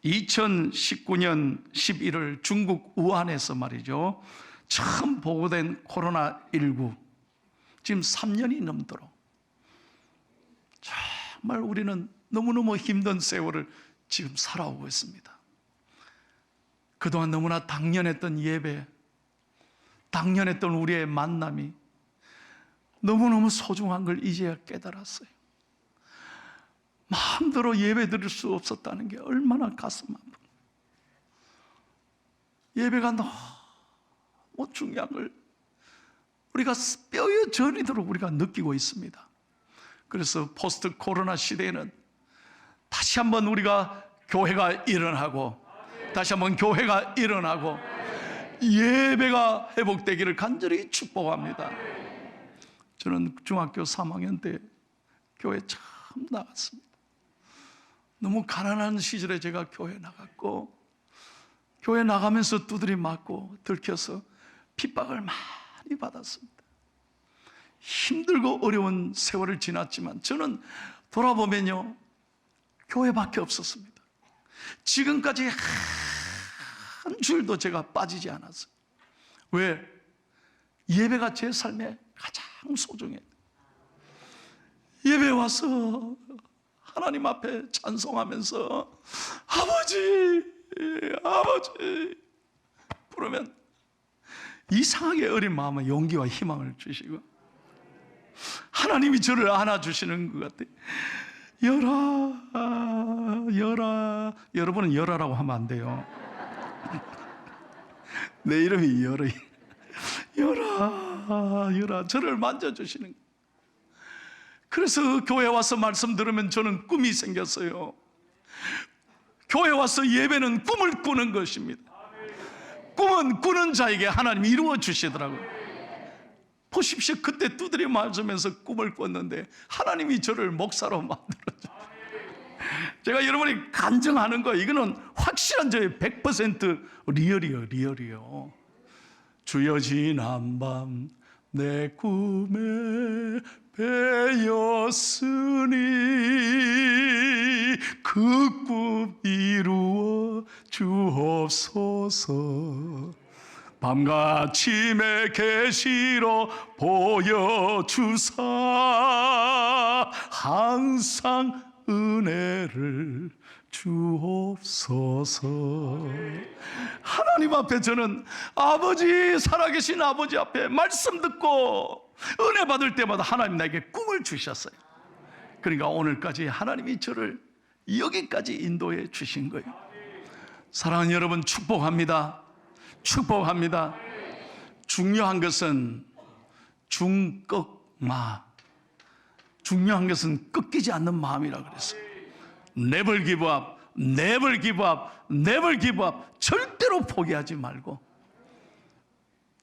2019년 11월 중국 우한에서 말이죠, 처음 보고된 코로나19, 지금 3년이 넘도록 정말 우리는 너무너무 힘든 세월을 지금 살아오고 있습니다. 그동안 너무나 당연했던 예배, 당연했던 우리의 만남이 너무너무 소중한 걸 이제야 깨달았어요. 마음대로 예배 드릴 수 없었다는 게 얼마나 가슴 아픈, 예배가 너무 중요한 걸 우리가 뼈에 저리도록 우리가 느끼고 있습니다. 그래서 포스트 코로나 시대에는 다시 한번 우리가 교회가 일어나고, 다시 한번 교회가 일어나고 예배가 회복되기를 간절히 축복합니다. 저는 중학교 3학년 때 교회 처음 나갔습니다. 너무 가난한 시절에 제가 교회 나갔고, 교회 나가면서 두드려 맞고 들켜서 핍박을 많이 받았습니다. 힘들고 어려운 세월을 지났지만 저는 돌아보면요, 교회밖에 없었습니다. 지금까지 한 줄도 제가 빠지지 않았어요. 왜? 예배가 제 삶에 가장 소중해요. 예배 와서 하나님 앞에 찬송하면서 아버지, 아버지 부르면 이상하게 어린 마음에 용기와 희망을 주시고, 하나님이 저를 안아주시는 것 같아요. 열아, 열아. 여러분은 열아라고 하면 안 돼요. 내 이름이 열아예요. 열아, 열아. 저를 만져주시는 거예요. 그래서 교회 와서 말씀 들으면 저는 꿈이 생겼어요. 교회 와서 예배는 꿈을 꾸는 것입니다. 꿈은 꾸는 자에게 하나님이 이루어 주시더라고요. 보십시오. 그때 두드려 맞으면서 꿈을 꿨는데 하나님이 저를 목사로 만들어줘요. 제가 여러분이 간증하는 거, 이거는 확실한 저의 100% 리얼이요. 주여 지난밤 내 꿈에 배였으니 그 꿈 이루어 주옵소서. 밤과 아침에 계시로 보여주사 항상 은혜를 주옵소서. 하나님 앞에 저는 아버지, 살아계신 아버지 앞에 말씀 듣고 은혜 받을 때마다 하나님 나에게 꿈을 주셨어요. 그러니까 오늘까지 하나님이 저를 여기까지 인도해 주신 거예요. 사랑하는 여러분, 축복합니다. 축복합니다. 중요한 것은 중꺾마, 중요한 것은 꺾이지 않는 마음이라 그랬어요. Never give up, never give up, never give up. 절대로 포기하지 말고.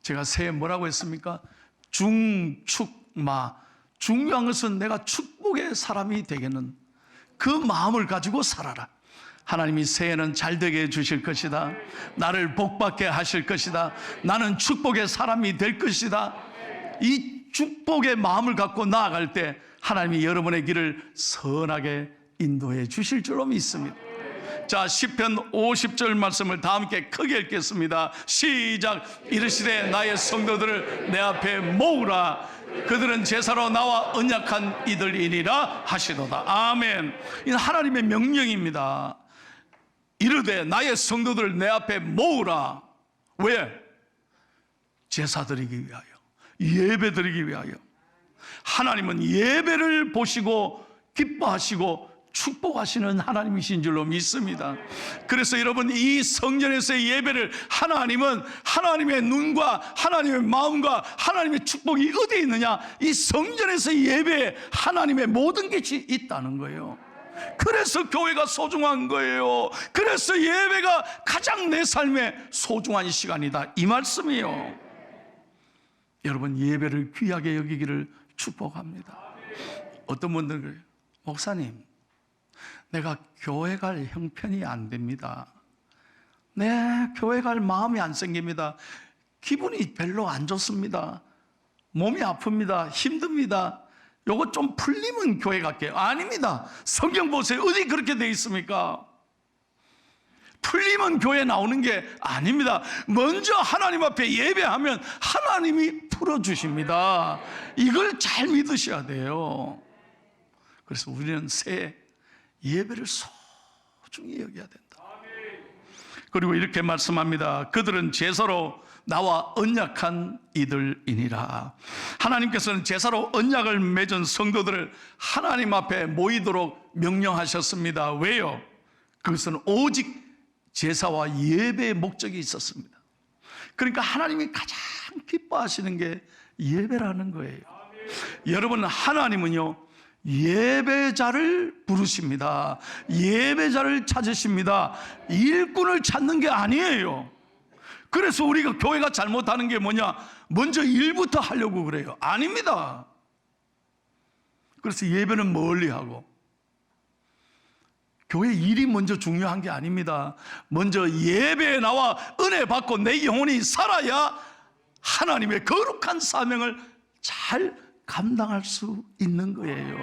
제가 새해 뭐라고 했습니까? 중축마. 중요한 것은 내가 축복의 사람이 되겠는 그 마음을 가지고 살아라. 하나님이 새해는 잘 되게 해주실 것이다. 나를 복받게 하실 것이다. 나는 축복의 사람이 될 것이다. 이 축복의 마음을 갖고 나아갈 때 하나님이 여러분의 길을 선하게 인도해 주실 줄로 믿습니다. 자, 시편 50절 말씀을 다 함께 크게 읽겠습니다. 시작. 이르시되 나의 성도들을 내 앞에 모으라. 그들은 제사로 나와 언약한 이들이니라 하시도다. 아멘. 이는 하나님의 명령입니다. 이르되 나의 성도들을 내 앞에 모으라. 왜? 제사 드리기 위하여, 예배 드리기 위하여. 하나님은 예배를 보시고 기뻐하시고 축복하시는 하나님이신 줄로 믿습니다. 그래서 여러분, 이 성전에서의 예배를 하나님은 하나님의 눈과 하나님의 마음과 하나님의 축복이 어디에 있느냐? 이 성전에서의 예배에 하나님의 모든 것이 있다는 거예요. 그래서 교회가 소중한 거예요. 그래서 예배가 가장 내 삶의 소중한 시간이다, 이 말씀이에요. 여러분, 예배를 귀하게 여기기를 축복합니다. 어떤 분들은 그래요. 목사님, 내가 교회 갈 형편이 안 됩니다. 교회 갈 마음이 안 생깁니다. 기분이 별로 안 좋습니다. 몸이 아픕니다. 힘듭니다. 요거 좀 풀리면 교회 갈게요. 아닙니다. 성경 보세요. 어디 그렇게 돼 있습니까? 풀리면 교회 나오는 게 아닙니다. 먼저 하나님 앞에 예배하면 하나님이 풀어주십니다. 이걸 잘 믿으셔야 돼요. 그래서 우리는 새해 예배를 소중히 여겨야 된다. 그리고 이렇게 말씀합니다. 그들은 제사로 나와 언약한 이들이니라. 하나님께서는 제사로 언약을 맺은 성도들을 하나님 앞에 모이도록 명령하셨습니다. 왜요? 그것은 오직 제사와 예배의 목적이 있었습니다. 그러니까 하나님이 가장 기뻐하시는 게 예배라는 거예요. 여러분, 하나님은요 예배자를 부르십니다. 예배자를 찾으십니다. 일꾼을 찾는 게 아니에요. 그래서 우리가 교회가 잘못하는 게 뭐냐? 먼저 일부터 하려고 그래요. 아닙니다. 그래서 예배는 멀리 하고, 교회 일이 먼저 중요한 게 아닙니다. 먼저 예배에 나와 은혜 받고 내 영혼이 살아야 하나님의 거룩한 사명을 잘 감당할 수 있는 거예요.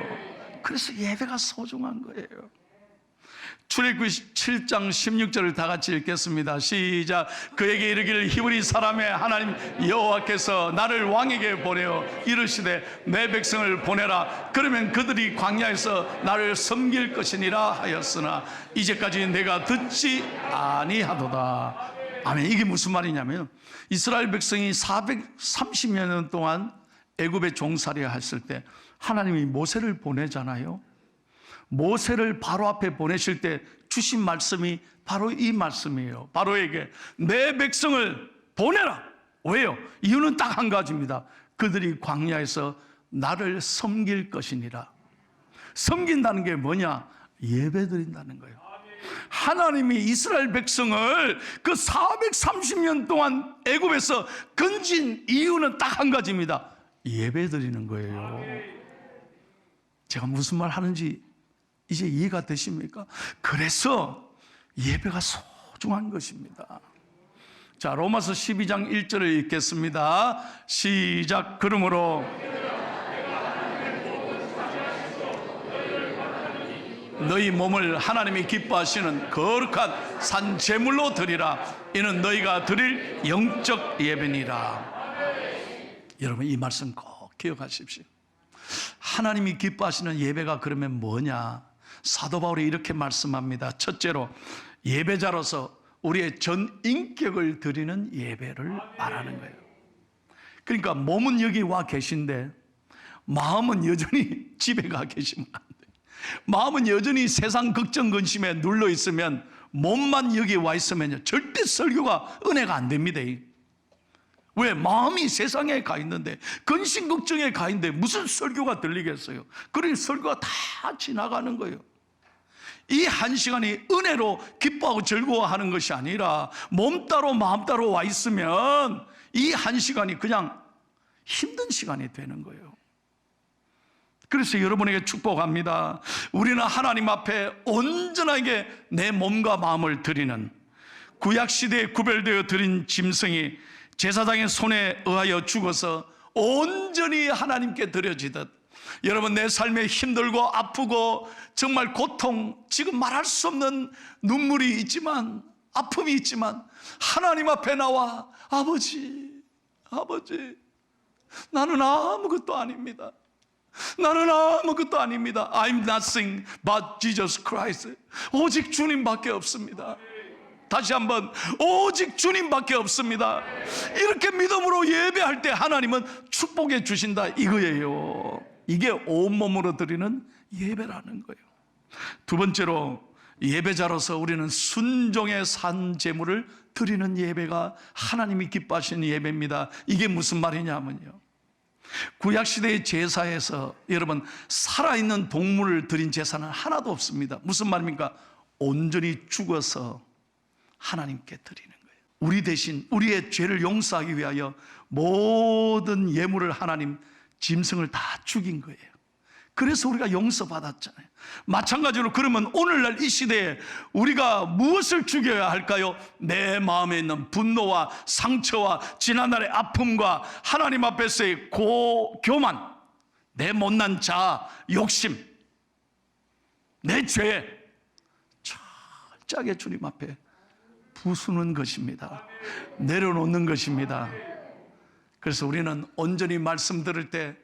그래서 예배가 소중한 거예요. 출애굽기 7장 16절을 다 같이 읽겠습니다. 시작. 그에게 이르기를 히브리 사람의 하나님 여호와께서 나를 왕에게 보내어 이르시되 내 백성을 보내라. 그러면 그들이 광야에서 나를 섬길 것이니라 하였으나 이제까지 내가 듣지 아니하도다. 아멘. 이게 무슨 말이냐면 이스라엘 백성이 430여 년 동안 애굽에 종살이 했을 때 하나님이 모세를 보내잖아요. 모세를 바로 앞에 보내실 때 주신 말씀이 바로 이 말씀이에요. 바로에게 내 백성을 보내라. 왜요? 이유는 딱 한 가지입니다. 그들이 광야에서 나를 섬길 것이니라. 섬긴다는 게 뭐냐? 예배드린다는 거예요. 하나님이 이스라엘 백성을 그 430년 동안 애굽에서 건진 이유는 딱 한 가지입니다. 예배드리는 거예요. 제가 무슨 말 하는지 이제 이해가 되십니까? 그래서 예배가 소중한 것입니다. 자, 로마서 12장 1절을 읽겠습니다. 시작. 그러므로 너희 몸을 하나님이 기뻐하시는 거룩한 산 제물로 드리라. 이는 너희가 드릴 영적 예배니라. 여러분, 이 말씀 꼭 기억하십시오. 하나님이 기뻐하시는 예배가 그러면 뭐냐? 사도 바울이 이렇게 말씀합니다. 첫째로 예배자로서 우리의 전 인격을 드리는 예배를 말하는 거예요. 그러니까 몸은 여기 와 계신데 마음은 여전히 집에 가 계시면 안 돼요. 마음은 여전히 세상 걱정 근심에 눌러 있으면 몸만 여기 와 있으면요 절대 설교가 은혜가 안 됩니다. 왜? 마음이 세상에 가 있는데, 근심 걱정에 가 있는데 무슨 설교가 들리겠어요? 그러니 설교가 다 지나가는 거예요. 이 한 시간이 은혜로 기뻐하고 즐거워하는 것이 아니라 몸 따로 마음 따로 와 있으면 이 한 시간이 그냥 힘든 시간이 되는 거예요. 그래서 여러분에게 축복합니다. 우리는 하나님 앞에 온전하게 내 몸과 마음을 드리는, 구약시대에 구별되어 드린 짐승이 제사장의 손에 의하여 죽어서 온전히 하나님께 드려지듯, 여러분, 내 삶에 힘들고 아프고 정말 고통, 지금 말할 수 없는 눈물이 있지만, 아픔이 있지만 하나님 앞에 나와 아버지 나는 아무것도 아닙니다. 나는 아무것도 아닙니다. I'm nothing but Jesus Christ. 오직 주님밖에 없습니다. 다시 한번, 오직 주님밖에 없습니다. 이렇게 믿음으로 예배할 때 하나님은 축복해 주신다 이거예요. 이게 온몸으로 드리는 예배라는 거예요. 두 번째로 예배자로서 우리는 순종의 산 제물을 드리는 예배가 하나님이 기뻐하시는 예배입니다. 이게 무슨 말이냐면요, 구약시대의 제사에서 여러분 살아있는 동물을 드린 제사는 하나도 없습니다. 무슨 말입니까? 온전히 죽어서 하나님께 드리는 거예요. 우리 대신 우리의 죄를 용서하기 위하여 모든 예물을 하나님, 짐승을 다 죽인 거예요. 그래서 우리가 용서받았잖아요. 마찬가지로 그러면 오늘날 이 시대에 우리가 무엇을 죽여야 할까요? 내 마음에 있는 분노와 상처와 지난날의 아픔과 하나님 앞에서의 교만, 내 못난 자아, 욕심, 내 죄 철저하게 주님 앞에 부수는 것입니다. 내려놓는 것입니다. 그래서 우리는 온전히 말씀 들을 때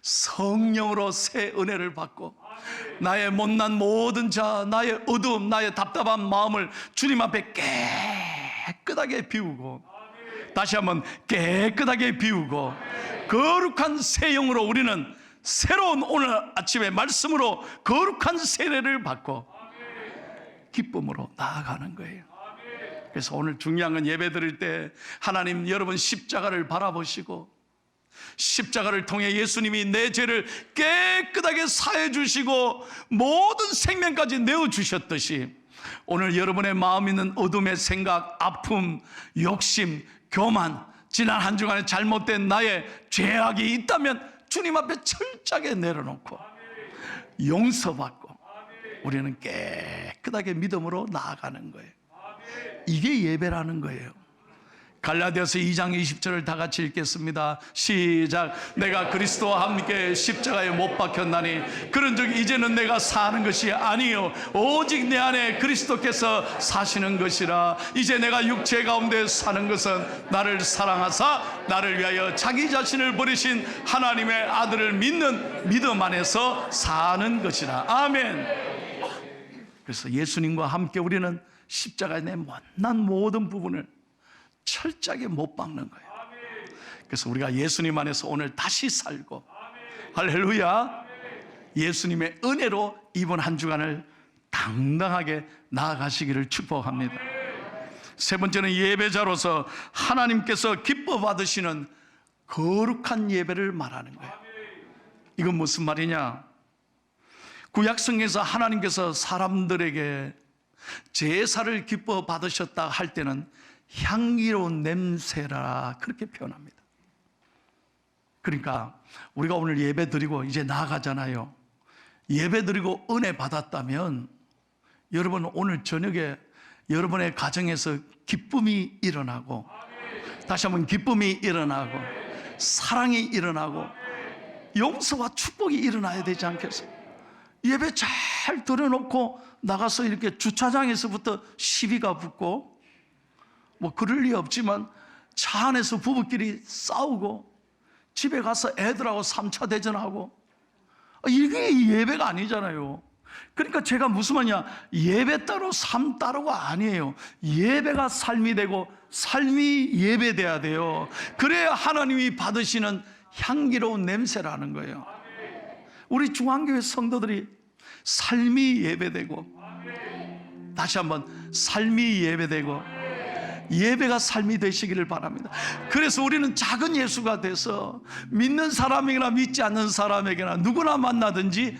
성령으로 새 은혜를 받고 나의 못난 모든 자, 나의 어두움, 나의 답답한 마음을 주님 앞에 깨끗하게 비우고, 다시 한번 깨끗하게 비우고, 거룩한 새 영으로 우리는 새로운 오늘 아침의 말씀으로 거룩한 세례를 받고 기쁨으로 나아가는 거예요. 그래서 오늘 중요한 건 예배 드릴 때 하나님, 여러분 십자가를 바라보시고 십자가를 통해 예수님이 내 죄를 깨끗하게 사해 주시고 모든 생명까지 내어주셨듯이, 오늘 여러분의 마음에 있는 어둠의 생각, 아픔, 욕심, 교만, 지난 한 주간에 잘못된 나의 죄악이 있다면 주님 앞에 철저하게 내려놓고 용서받고 우리는 깨끗하게 믿음으로 나아가는 거예요. 이게 예배라는 거예요. 갈라디아서 2장 20절을 다 같이 읽겠습니다. 시작. 내가 그리스도와 함께 십자가에 못 박혔나니 그런즉 이제는 내가 사는 것이 아니요 오직 내 안에 그리스도께서 사시는 것이라. 이제 내가 육체 가운데 사는 것은 나를 사랑하사 나를 위하여 자기 자신을 버리신 하나님의 아들을 믿는 믿음 안에서 사는 것이라. 아멘. 그래서 예수님과 함께 우리는 십자가의 내 못난 모든 부분을 철저하게 못 박는 거예요. 그래서 우리가 예수님 안에서 오늘 다시 살고, 할렐루야, 예수님의 은혜로 이번 한 주간을 당당하게 나아가시기를 축복합니다. 세 번째는 예배자로서 하나님께서 기뻐 받으시는 거룩한 예배를 말하는 거예요. 이건 무슨 말이냐? 구약성경에서 하나님께서 사람들에게 제사를 기뻐 받으셨다 할 때는 향기로운 냄새라 그렇게 표현합니다. 그러니까 우리가 오늘 예배 드리고 이제 나아가잖아요. 예배 드리고 은혜 받았다면 여러분 오늘 저녁에 여러분의 가정에서 기쁨이 일어나고, 다시 한번 기쁨이 일어나고, 사랑이 일어나고, 용서와 축복이 일어나야 되지 않겠어요? 예배 잘 드려놓고 나가서 이렇게 주차장에서부터 시비가 붙고, 뭐 그럴 리 없지만 차 안에서 부부끼리 싸우고 집에 가서 애들하고 3차 대전하고, 이게 예배가 아니잖아요. 그러니까 제가 무슨 말이냐, 예배 따로 삶 따로가 아니에요. 예배가 삶이 되고 삶이 예배돼야 돼요. 그래야 하나님이 받으시는 향기로운 냄새라는 거예요. 우리 중앙교회 성도들이 삶이 예배되고, 다시 한번 삶이 예배되고 예배가 삶이 되시기를 바랍니다. 그래서 우리는 작은 예수가 돼서 믿는 사람에게나 믿지 않는 사람에게나 누구나 만나든지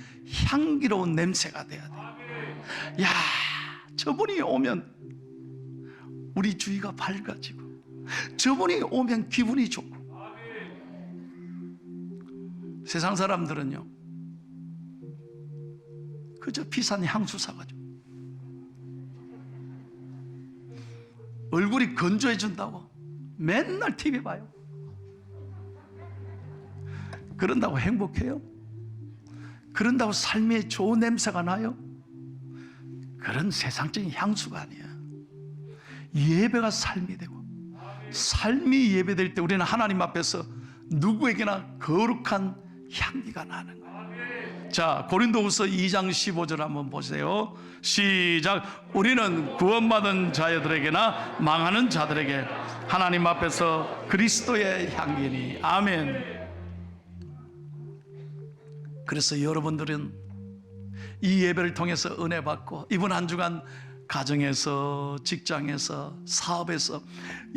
향기로운 냄새가 돼야 돼요. 야, 저분이 오면 우리 주위가 밝아지고, 저분이 오면 기분이 좋고. 세상 사람들은요 그저 비싼 향수 사가지고 얼굴이 건조해진다고 맨날 TV 봐요. 그런다고 행복해요? 그런다고 삶에 좋은 냄새가 나요? 그런 세상적인 향수가 아니야. 예배가 삶이 되고, 삶이 예배될 때 우리는 하나님 앞에서 누구에게나 거룩한 향기가 나는 거예요. 자, 고린도후서 2장 15절 한번 보세요. 시작. 우리는 구원받은 자들에게나 망하는 자들에게 하나님 앞에서 그리스도의 향기니. 아멘. 그래서 여러분들은 이 예배를 통해서 은혜 받고 이번 한 주간 가정에서, 직장에서, 사업에서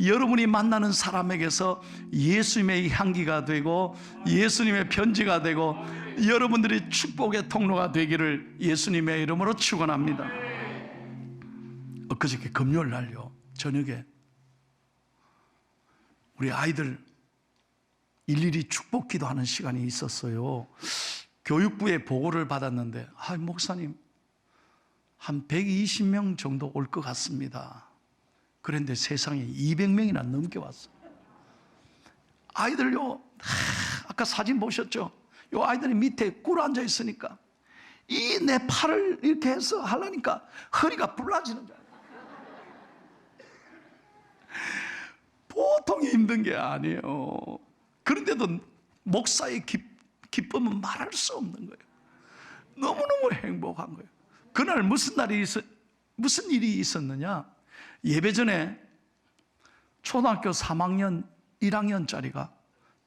여러분이 만나는 사람에게서 예수님의 향기가 되고 예수님의 편지가 되고 여러분들이 축복의 통로가 되기를 예수님의 이름으로 축원합니다. 엊그저께 금요일 날요 저녁에 우리 아이들 일일이 축복 기도하는 시간이 있었어요. 교육부에 보고를 받았는데, 목사님 한 120명 정도 올 것 같습니다. 그런데 세상에 200명이나 넘게 왔어요. 아이들요, 아까 사진 보셨죠? 요 아이들이 밑에 꿇어 앉아 있으니까 이 내 팔을 이렇게 해서 하려니까 허리가 불라지는 줄 알아요. 보통이 힘든 게 아니에요. 그런데도 목사의 기쁨은 말할 수 없는 거예요. 너무너무 행복한 거예요. 그날 무슨 일이 있었느냐? 예배 전에 초등학교 3학년 1학년짜리가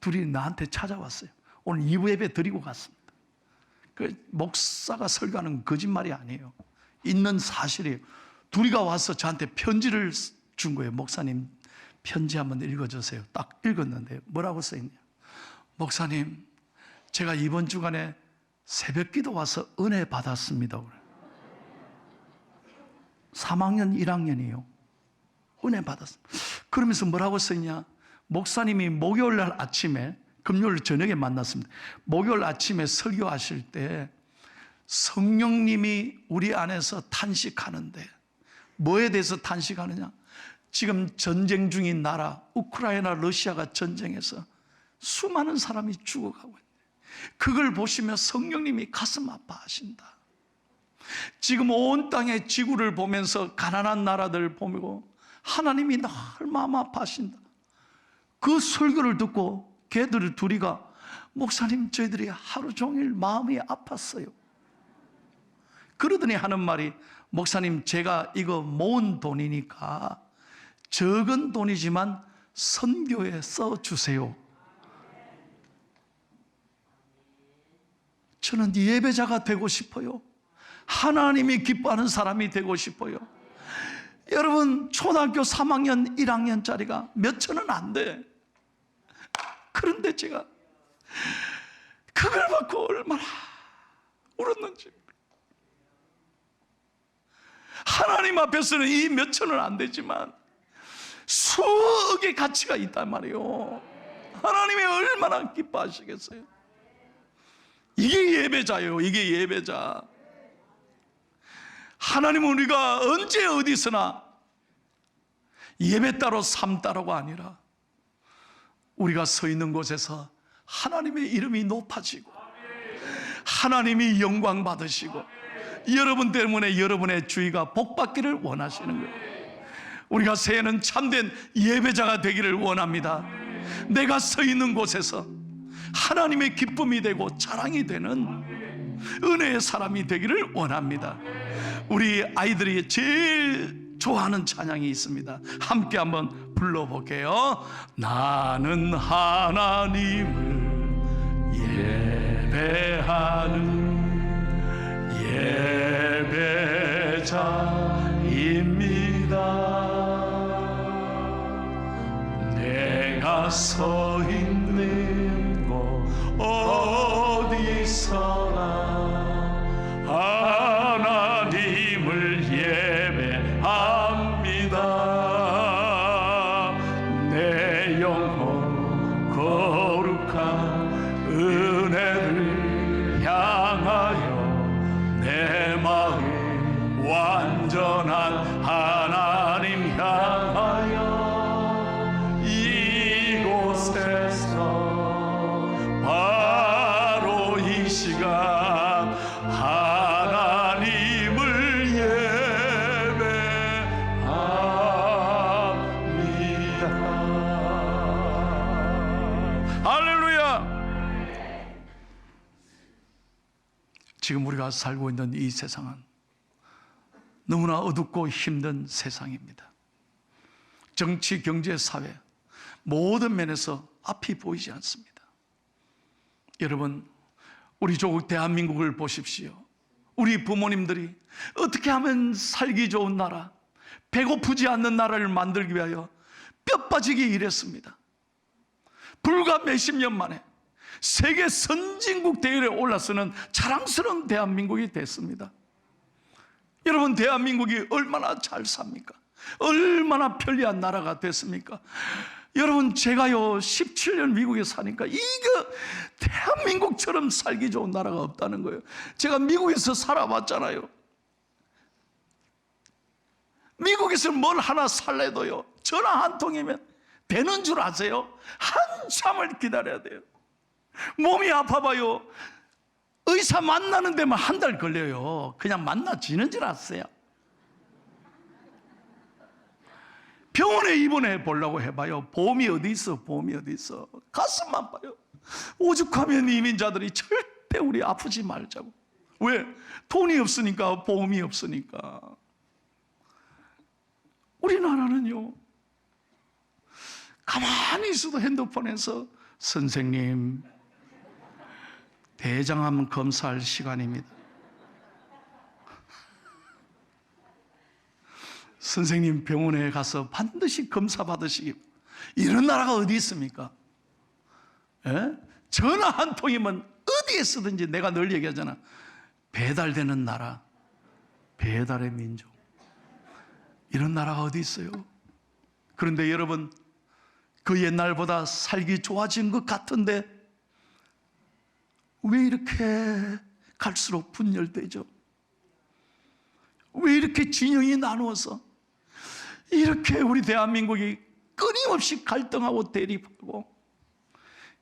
둘이 나한테 찾아왔어요. 오늘 2부 예배 드리고 갔습니다. 그 목사가 설교하는 거짓말이 아니에요. 있는 사실이에요. 둘이가 와서 저한테 편지를 준 거예요. 목사님, 편지 한번 읽어주세요. 딱 읽었는데 뭐라고 써있냐? 목사님, 제가 이번 주간에 새벽 기도 와서 은혜 받았습니다. 3학년 1학년이에요. 은혜 받았습니다. 그러면서 뭐라고 써있냐? 목사님이 목요일 날 아침에, 금요일 저녁에 만났습니다. 목요일 아침에 설교하실 때 성령님이 우리 안에서 탄식하는데, 뭐에 대해서 탄식하느냐? 지금 전쟁 중인 나라 우크라이나 러시아가 전쟁해서 수많은 사람이 죽어가고 있는데 그걸 보시며 성령님이 가슴 아파하신다. 지금 온 땅의 지구를 보면서 가난한 나라들 보고 하나님이 늘 마음 아파하신다. 그 설교를 듣고 걔들 둘이가 목사님, 저희들이 하루 종일 마음이 아팠어요. 그러더니 하는 말이, 목사님, 제가 이거 모은 돈이니까 적은 돈이지만 선교에 써주세요. 저는 예배자가 되고 싶어요. 하나님이 기뻐하는 사람이 되고 싶어요. 여러분, 초등학교 3학년 1학년짜리가 몇 천은 안 돼. 그런데 제가 그걸 받고 얼마나 울었는지. 하나님 앞에서는 이 몇 천은 안 되지만 수억의 가치가 있단 말이에요. 하나님이 얼마나 기뻐하시겠어요? 이게 예배자예요. 이게 예배자. 하나님은 우리가 언제 어디서나 예배 따로 삶 따로가 아니라 우리가 서 있는 곳에서 하나님의 이름이 높아지고 하나님이 영광 받으시고 여러분 때문에 여러분의 주위가 복받기를 원하시는 거예요. 우리가 새해는 참된 예배자가 되기를 원합니다. 내가 서 있는 곳에서 하나님의 기쁨이 되고 자랑이 되는 은혜의 사람이 되기를 원합니다. 우리 아이들이 제일 좋아하는 찬양이 있습니다. 함께 한번 불러볼게요. 나는 하나님을 예배하는 예배자입니다. 내가 서 있는 곳 어디서나 하나님을 예배합니다. 내 영혼 거룩한 은혜를 향하여 내 마음 완전한 하나님 향하여 이곳에서 바로 이 시간 하나님을 예배합니다. 할렐루야. 지금 우리가 살고 있는 이 세상은 너무나 어둡고 힘든 세상입니다. 정치, 경제, 사회 모든 면에서 앞이 보이지 않습니다. 여러분, 우리 조국 대한민국을 보십시오. 우리 부모님들이 어떻게 하면 살기 좋은 나라, 배고프지 않는 나라를 만들기 위하여 뼈 빠지게 일했습니다. 불과 몇십 년 만에 세계 선진국 대열에 올라서는 자랑스러운 대한민국이 됐습니다. 여러분, 대한민국이 얼마나 잘 삽니까? 얼마나 편리한 나라가 됐습니까? 여러분, 제가요 17년 미국에 사니까 이거 대한민국처럼 살기 좋은 나라가 없다는 거예요. 제가 미국에서 살아봤잖아요. 미국에서 뭘 하나 살래도요 전화 한 통이면 되는 줄 아세요? 한참을 기다려야 돼요. 몸이 아파봐요, 의사 만나는 데만 한 달 걸려요. 그냥 만나지는 줄 아세요? 병원에 입원해 보려고 해봐요. 보험이 어디 있어? 보험이 어디 있어? 가슴만 봐요. 오죽하면 이민자들이 절대 우리 아프지 말자고. 왜? 돈이 없으니까, 보험이 없으니까. 우리나라는요, 가만히 있어도 핸드폰에서 선생님, 대장암 검사할 시간입니다. 선생님 병원에 가서 반드시 검사 받으시기. 이런 나라가 어디 있습니까? 예? 전화 한 통이면 어디에 쓰든지. 내가 늘 얘기하잖아. 배달되는 나라, 배달의 민족. 이런 나라가 어디 있어요? 그런데 여러분, 그 옛날보다 살기 좋아진 것 같은데 왜 이렇게 갈수록 분열되죠? 왜 이렇게 진영이 나누어서 이렇게 우리 대한민국이 끊임없이 갈등하고 대립하고,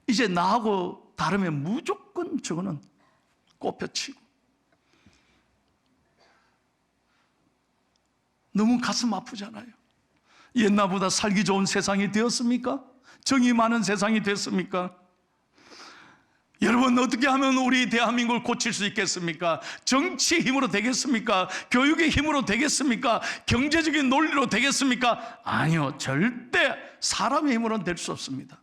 이제 나하고 다르면 무조건 저거는 꼽혀치고. 너무 가슴 아프잖아요. 옛날보다 살기 좋은 세상이 되었습니까? 정이 많은 세상이 됐습니까? 여러분, 어떻게 하면 우리 대한민국을 고칠 수 있겠습니까? 정치의 힘으로 되겠습니까? 교육의 힘으로 되겠습니까? 경제적인 논리로 되겠습니까? 아니요, 절대 사람의 힘으로는 될 수 없습니다.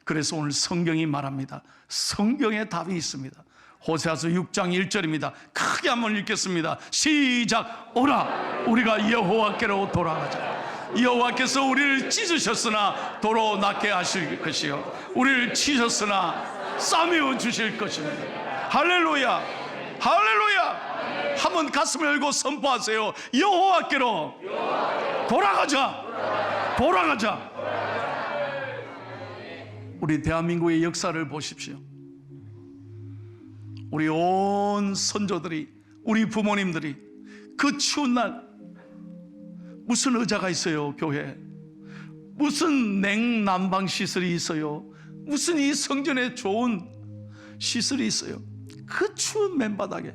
그래서 오늘 성경이 말합니다. 성경에 답이 있습니다. 호세아서 6장 1절입니다. 크게 한번 읽겠습니다. 시작. 오라, 우리가 여호와께로 돌아가자. 여호와께서 우리를 찢으셨으나 도로 낫게 하실 것이요, 우리를 치셨으나 싸매어 주실 것입니다. 할렐루야, 할렐루야. 한번 가슴을 열고 선포하세요. 여호와께로 돌아가자, 돌아가자. 우리 대한민국의 역사를 보십시오. 우리 온 선조들이, 우리 부모님들이 그 추운 날 무슨 의자가 있어요? 교회에 무슨 냉난방 시설이 있어요? 무슨 이 성전에 좋은 시설이 있어요? 그 추운 맨바닥에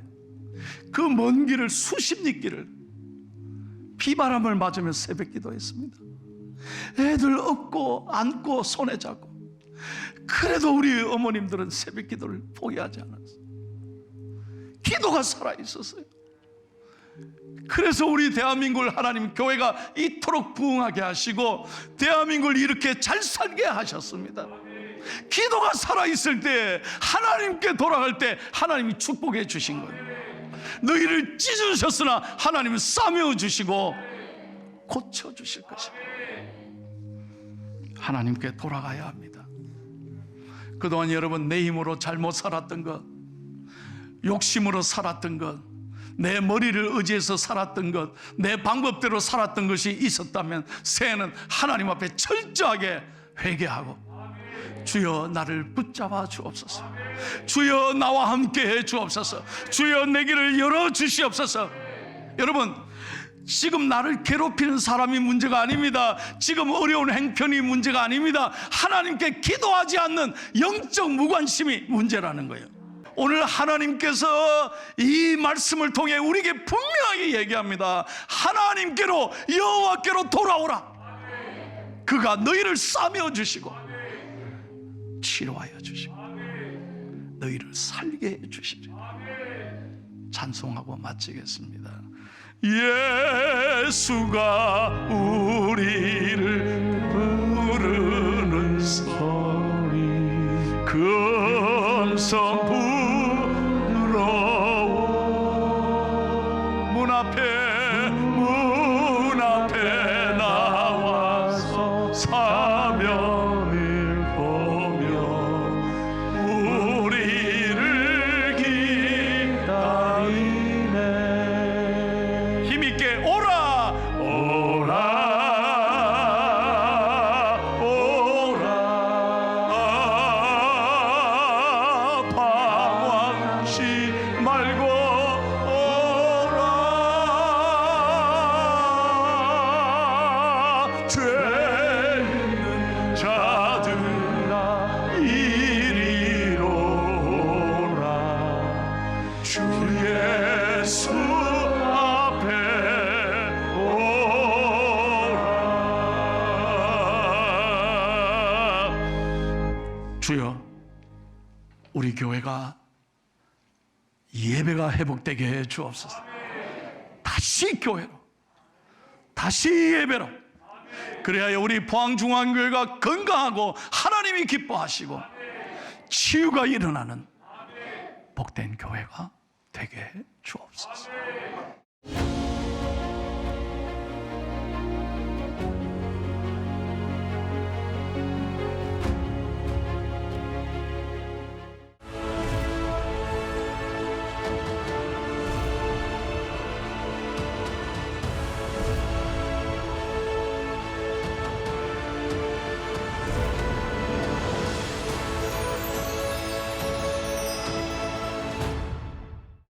그 먼 길을, 수십 리 길을 비바람을 맞으며 새벽 기도했습니다. 애들 업고 안고 손에 잡고. 그래도 우리 어머님들은 새벽 기도를 포기하지 않았어요. 기도가 살아있었어요. 그래서 우리 대한민국을 하나님 교회가 이토록 부흥하게 하시고 대한민국을 이렇게 잘 살게 하셨습니다. 기도가 살아있을 때, 하나님께 돌아갈 때 하나님이 축복해 주신 거예요. 너희를 찢으셨으나 하나님은 싸매어 주시고 고쳐주실 것입니다. 하나님께 돌아가야 합니다. 그동안 여러분, 내 힘으로 잘못 살았던 것, 욕심으로 살았던 것, 내 머리를 의지해서 살았던 것, 내 방법대로 살았던 것이 있었다면 새해는 하나님 앞에 철저하게 회개하고, 주여 나를 붙잡아 주옵소서, 주여 나와 함께 해 주옵소서, 주여 내 길을 열어 주시옵소서. 여러분, 지금 나를 괴롭히는 사람이 문제가 아닙니다. 지금 어려운 행편이 문제가 아닙니다. 하나님께 기도하지 않는 영적 무관심이 문제라는 거예요. 오늘 하나님께서 이 말씀을 통해 우리에게 분명하게 얘기합니다. 하나님께로, 여호와께로 돌아오라. 그가 너희를 싸매어 주시고 치료하여 주시고 너희를 살게 해 주시리. 찬송하고 마치겠습니다. 예수가 우리를 부르는 소리, 금성 부러워. 문 앞에 나와서 사면을 보며 우리를 기다리네. 힘있게 오라, 오라, 방황치 말고 오라. 죄 있는 자들아 이리로 오라. 주 예수 앞에 주여, 우리 교회가 예배가 회복되게 해 주옵소서. 다시 교회로, 다시 예배로, 그래야 우리 포항중앙교회가 건강하고 하나님이 기뻐하시고 치유가 일어나는 복된 교회가 되게 해 주옵소서.